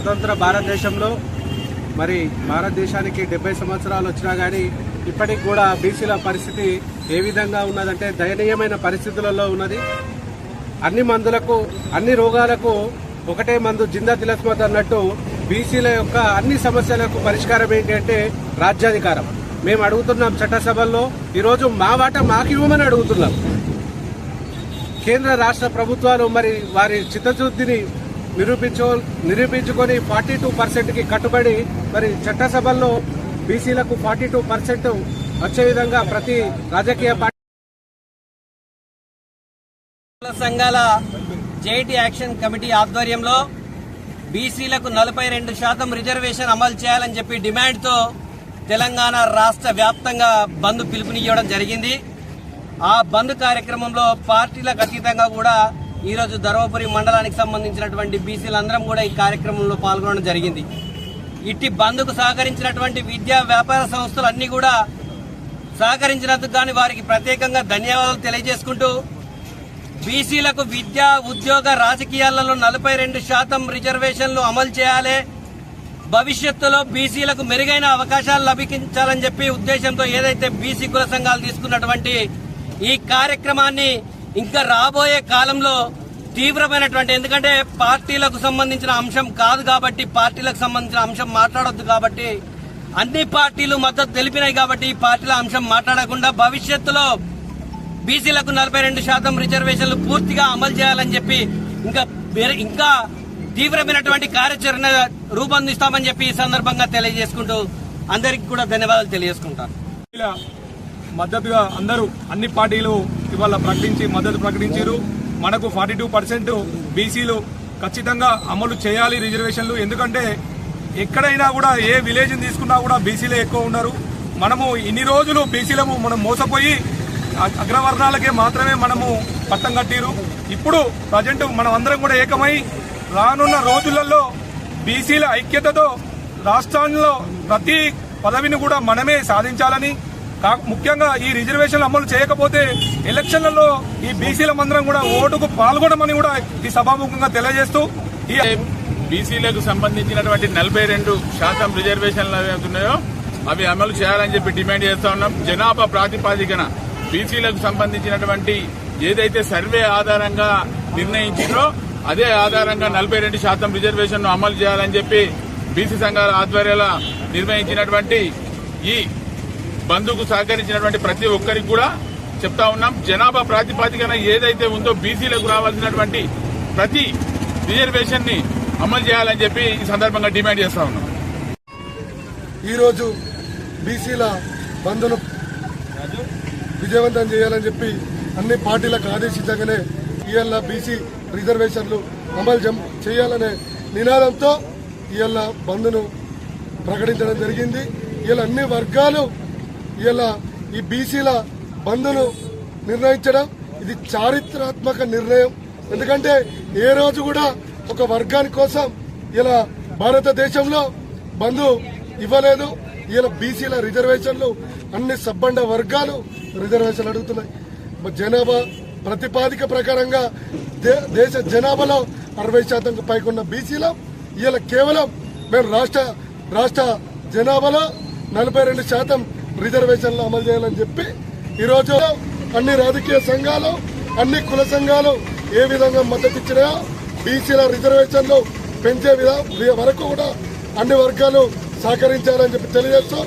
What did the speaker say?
స్వతంత్ర భారతదేశంలో మరి భారతదేశానికి 70 సంవత్సరాలు వచ్చినా కానీ ఇప్పటికి కూడా బీసీల పరిస్థితి ఏ విధంగా ఉన్నదంటే దయనీయమైన పరిస్థితులలో ఉన్నది. అన్ని మందులకు అన్ని రోగాలకు ఒకటే మందు జిందా తిలస్మత్ అన్నట్టు బీసీల యొక్క అన్ని సమస్యలకు పరిష్కారం ఏంటంటే రాజ్యాధికారం. మేము అడుగుతున్నాం చట్టసభల్లో ఈరోజు మా వాటా మాకు ఇవ్వమని అడుగుతున్నాం. కేంద్ర రాష్ట్ర ప్రభుత్వాలు మరి వారి చిత్తశుద్ధిని నిరూపించుకొని 42%కి కట్టుబడి మరి చట్టసభల్లో బీసీలకు 42% వచ్చే విధంగా ప్రతి రాజకీయ పార్టీ సంఘాల జేఐటీ యాక్షన్ కమిటీ ఆధ్వర్యంలో బీసీలకు 42% రిజర్వేషన్ అమలు చేయాలని చెప్పి డిమాండ్తో తెలంగాణ రాష్ట్ర వ్యాప్తంగా బంద్ పిలుపునివ్వడం జరిగింది. ఆ బంద్ కార్యక్రమంలో పార్టీలకు అతీతంగా కూడా ఈరోజు ధర్మపురి మండలానికి సంబంధించినటువంటి బీసీలందరం కూడా ఈ కార్యక్రమంలో పాల్గొనడం జరిగింది. ఇట్టి బంద్కు సహకరించినటువంటి విద్యా వ్యాపార సంస్థలు అన్ని కూడా సహకరించినందుకు గాని వారికి ప్రత్యేకంగా ధన్యవాదాలు తెలియజేసుకుంటూ బీసీలకు విద్యా ఉద్యోగ రాజకీయాలలో 42% రిజర్వేషన్లు అమలు చేయాలి, భవిష్యత్తులో బీసీలకు మెరుగైన అవకాశాలు లభించాలని చెప్పి ఉద్దేశంతో ఏదైతే బీసీ కుల సంఘాలు తీసుకున్నటువంటి ఈ కార్యక్రమాన్ని ఇంకా రాబోయే కాలంలో తీవ్రమైనటువంటి, ఎందుకంటే పార్టీలకు సంబంధించిన అంశం కాదు కాబట్టి, పార్టీలకు సంబంధించిన అంశం మాట్లాడొద్దు కాబట్టి అన్ని పార్టీలు మద్దతు తెలిపినాయి కాబట్టి ఈ పార్టీల అంశం మాట్లాడకుండా భవిష్యత్తులో బీసీలకు 42% రిజర్వేషన్లు పూర్తిగా అమలు చేయాలని చెప్పి ఇంకా తీవ్రమైనటువంటి కార్యాచరణ రూపొందిస్తామని చెప్పి ఈ సందర్భంగా తెలియజేసుకుంటూ అందరికీ కూడా ధన్యవాదాలు తెలియజేసుకుంటాను. మద్దతుగా అందరూ అన్ని పార్టీలు ఇవాళ మద్దతు ప్రకటించారు. మనకు 42% బీసీలు ఖచ్చితంగా అమలు చేయాలి రిజర్వేషన్లు. ఎందుకంటే ఎక్కడైనా కూడా ఏ విలేజ్ తీసుకున్నా కూడా బీసీలే ఎక్కువ ఉన్నారు. మనము ఇన్ని రోజులు బీసీలము మనం మోసపోయి అగ్రవర్ణాలకే మాత్రమే మనము పట్టం కట్టిరు. ఇప్పుడు ప్రజెంట్ మనం అందరం కూడా ఏకమై రానున్న రోజులలో బీసీల ఐక్యతతో రాష్ట్రాల్లో ప్రతి పదవిని కూడా మనమే సాధించాలని, ముఖ్యంగా ఈ రిజర్వేషన్లు అమలు చేయకపోతే ఎలక్షన్లలో ఈ బీసీల మందరం కూడా ఓటుకు పాల్గొనమని కూడా ఈ సభాముఖంగా తెలియజేస్తూ ఈ బీసీలకు సంబంధించినటువంటి 42% రిజర్వేషన్లు ఉన్నాయో అవి అమలు చేయాలని చెప్పి డిమాండ్ చేస్తా ఉన్నాం. జనాభా ప్రాతిపాదికన బీసీలకు సంబంధించినటువంటి ఏదైతే సర్వే ఆధారంగా నిర్ణయించిందో అదే ఆధారంగా 42% రిజర్వేషన్ అమలు చేయాలని చెప్పి బీసీ సంఘాల ఆధ్వర్యంలో నిర్వహించినటువంటి ఈ బంద్కు సహకరించినటువంటి ప్రతి ఒక్కరికి కూడా చెప్తా ఉన్నాం. జనాభా ప్రాతిపాదికన ఏదైతే ఉందో బీసీలకు రావాల్సినటువంటి ప్రతి రిజర్వేషన్ ని అమలు చేయాలని చెప్పి ఈ సందర్భంగా డిమాండ్ చేస్తా ఉన్నాం. ఈరోజు బీసీల బంద్ను విజయవంతం చేయాలని చెప్పి అన్ని పార్టీలకు ఆదేశించగానే ఇవాళ బీసీ రిజర్వేషన్లు అమలు చేయాలనే నినాదంతో ఇవాళ బంద్ను ప్రకటించడం జరిగింది. ఇవాళ అన్ని వర్గాలు ఇవాళ ఈ బీసీల బంద్ను నిర్ణయించడం ఇది చారిత్రాత్మక నిర్ణయం. ఎందుకంటే ఏ రోజు కూడా ఒక వర్గాని కోసం ఇలా భారతదేశంలో బంధు ఇవ్వలేదు. ఇలా బీసీల రిజర్వేషన్లు అన్ని సబ్బండ వర్గాలు రిజర్వేషన్లు అడుగుతున్నాయి. జనాభా ప్రతిపాదిక ప్రకారంగా దేశ జనాభాలో 60% పైకున్న బీసీలో ఇలా కేవలం మేము రాష్ట్ర జనాభాలో 42% రిజర్వేషన్లు అమలు చేయాలని చెప్పి ఈరోజు అన్ని రాజకీయ సంఘాలు అన్ని కుల సంఘాలు ఏ విధంగా మద్దతు ఇచ్చినాయో బీసీల రిజర్వేషన్లు పెంచే వరకు కూడా అన్ని వర్గాలు సహకరించాలని చెప్పి తెలియజేస్తూ